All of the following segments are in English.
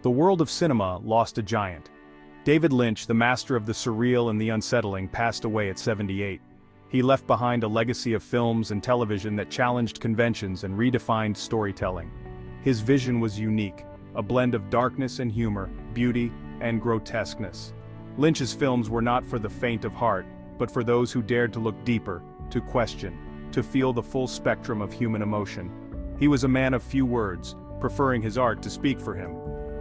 The world of cinema lost a giant. David Lynch, the master of the surreal and the unsettling, passed away at 78. He left behind a legacy of films and television that challenged conventions and redefined storytelling. His vision was unique, a blend of darkness and humor, beauty and grotesqueness. Lynch's films were not for the faint of heart, but for those who dared to look deeper, to question, to feel the full spectrum of human emotion. He was a man of few words, preferring his art to speak for him.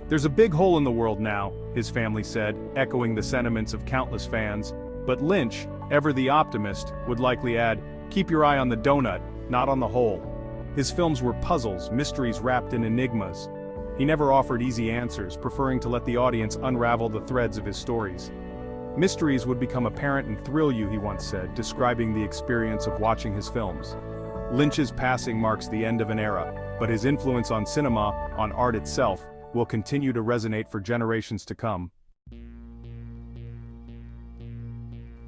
"There's a big hole in the world now," his family said, echoing the sentiments of countless fans. But Lynch, ever the optimist, would likely add, "Keep your eye on the donut, not on the hole." His films were puzzles, mysteries wrapped in enigmas. He never offered easy answers, preferring to let the audience unravel the threads of his stories. "Mysteries would become apparent and thrill you," he once said, describing the experience of watching his films. Lynch's passing marks the end of an era, but his influence on cinema, on art itself, will continue to resonate for generations to come.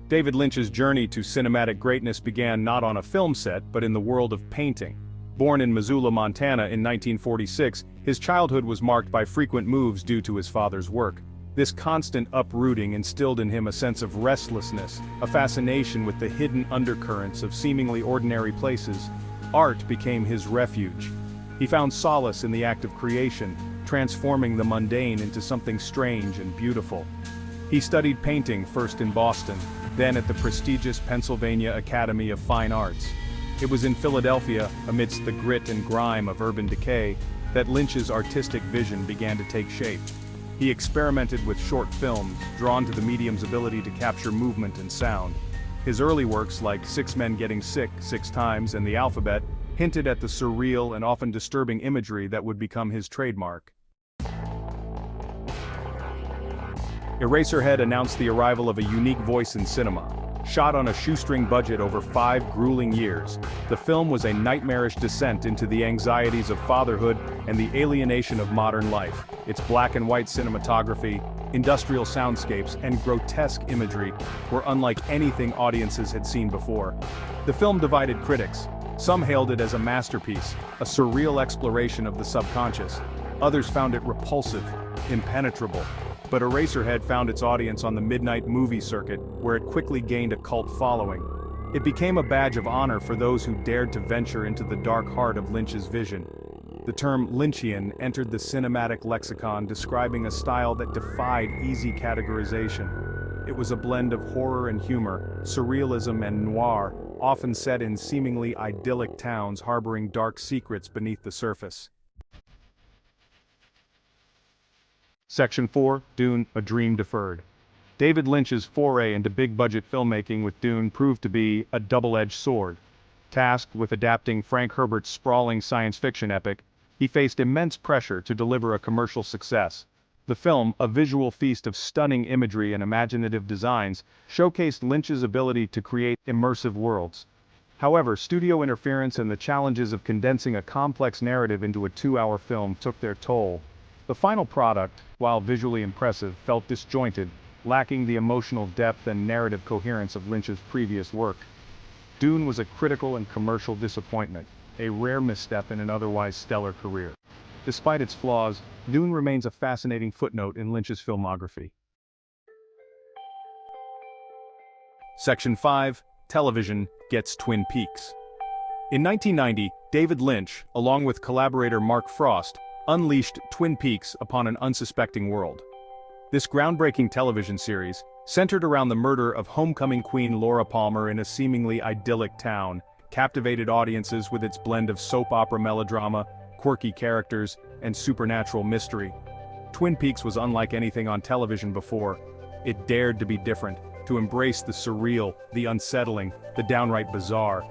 David Lynch's journey to cinematic greatness began not on a film set but in the world of painting. Born in Missoula, Montana in 1946, his childhood was marked by frequent moves due to his father's work. This constant uprooting instilled in him a sense of restlessness, a fascination with the hidden undercurrents of seemingly ordinary places. Art became his refuge. He found solace in the act of creation, transforming the mundane into something strange and beautiful. He studied painting first in Boston, then at the prestigious Pennsylvania Academy of Fine Arts. It was in Philadelphia, amidst the grit and grime of urban decay, that Lynch's artistic vision began to take shape. He experimented with short films, drawn to the medium's ability to capture movement and sound. His early works like 6 Men Getting Sick 6 Times and The Alphabet hinted at the surreal and often disturbing imagery that would become his trademark. Eraserhead announced the arrival of a unique voice in cinema. Shot on a shoestring budget over 5 grueling years, the film was a nightmarish descent into the anxieties of fatherhood and the alienation of modern life. Its black and white cinematography, industrial soundscapes, and grotesque imagery were unlike anything audiences had seen before. The film divided critics. Some hailed it as a masterpiece, a surreal exploration of the subconscious. Others found it repulsive, impenetrable. But Eraserhead found its audience on the midnight movie circuit, where it quickly gained a cult following. It became a badge of honor for those who dared to venture into the dark heart of Lynch's vision. The term Lynchian entered the cinematic lexicon, describing a style that defied easy categorization. It was a blend of horror and humor, surrealism and noir, often set in seemingly idyllic towns harboring dark secrets beneath the surface. Section 4, Dune, A Dream Deferred. David Lynch's foray into big-budget filmmaking with Dune proved to be a double-edged sword. Tasked with adapting Frank Herbert's sprawling science fiction epic, he faced immense pressure to deliver a commercial success. The film, a visual feast of stunning imagery and imaginative designs, showcased Lynch's ability to create immersive worlds. However, studio interference and the challenges of condensing a complex narrative into a 2-hour film took their toll. The final product, while visually impressive, felt disjointed, lacking the emotional depth and narrative coherence of Lynch's previous work. Dune was a critical and commercial disappointment, a rare misstep in an otherwise stellar career. Despite its flaws, Dune remains a fascinating footnote in Lynch's filmography. Section 5, Television Gets Twin Peaks. In 1990, David Lynch, along with collaborator Mark Frost, unleashed Twin Peaks upon an unsuspecting world. This groundbreaking television series, centered around the murder of homecoming queen Laura Palmer in a seemingly idyllic town, captivated audiences with its blend of soap opera melodrama, quirky characters, and supernatural mystery. Twin Peaks was unlike anything on television before. It dared to be different, to embrace the surreal, the unsettling, the downright bizarre.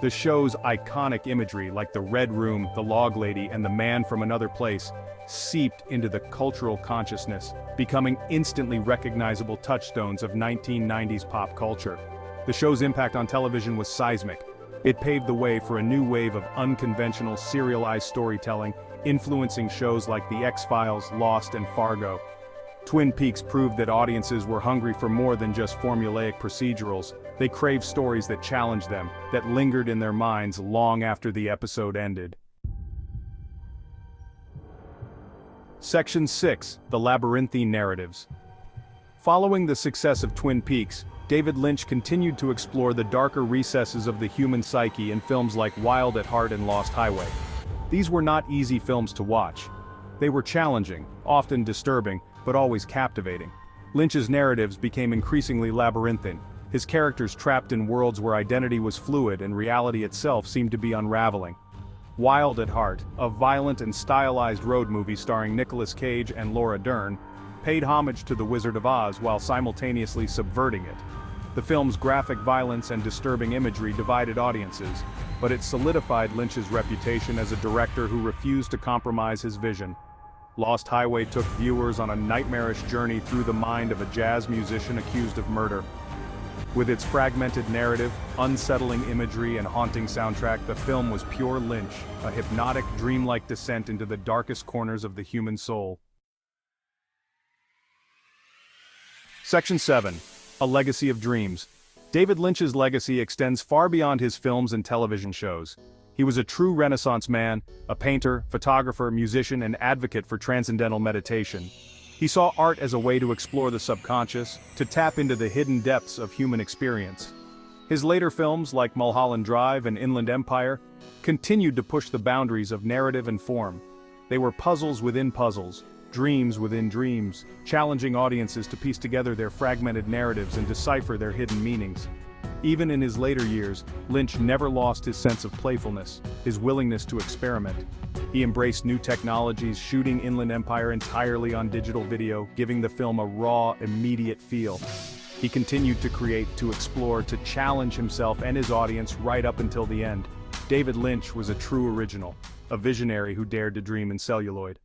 The show's iconic imagery, like the Red Room, the Log Lady, and the Man from Another Place, seeped into the cultural consciousness, becoming instantly recognizable touchstones of 1990s pop culture. The show's impact on television was seismic. It paved the way for a new wave of unconventional serialized storytelling, influencing shows like The X-Files, Lost, and Fargo. Twin Peaks proved that audiences were hungry for more than just formulaic procedurals. They craved stories that challenged them, that lingered in their minds long after the episode ended. Section 6. The Labyrinthine Narratives. Following the success of Twin Peaks, David Lynch continued to explore the darker recesses of the human psyche in films like Wild at Heart and Lost Highway. These were not easy films to watch. They were challenging, often disturbing, but always captivating. Lynch's narratives became increasingly labyrinthine, his characters trapped in worlds where identity was fluid and reality itself seemed to be unraveling. Wild at Heart, a violent and stylized road movie starring Nicolas Cage and Laura Dern, paid homage to The Wizard of Oz while simultaneously subverting it. The film's graphic violence and disturbing imagery divided audiences, but it solidified Lynch's reputation as a director who refused to compromise his vision. Lost Highway took viewers on a nightmarish journey through the mind of a jazz musician accused of murder. With its fragmented narrative, unsettling imagery, and haunting soundtrack, the film was pure Lynch, a hypnotic, dreamlike descent into the darkest corners of the human soul. Section 7. A Legacy of Dreams. David Lynch's legacy extends far beyond his films and television shows. He was a true Renaissance man, a painter, photographer, musician, and advocate for transcendental meditation. He saw art as a way to explore the subconscious, to tap into the hidden depths of human experience. His later films, like Mulholland Drive and Inland Empire, continued to push the boundaries of narrative and form. They were puzzles within puzzles, dreams within dreams, challenging audiences to piece together their fragmented narratives and decipher their hidden meanings. Even in his later years, Lynch never lost his sense of playfulness, his willingness to experiment. He embraced new technologies, shooting Inland Empire entirely on digital video, giving the film a raw, immediate feel. He continued to create, to explore, to challenge himself and his audience right up until the end. David Lynch was a true original, a visionary who dared to dream in celluloid.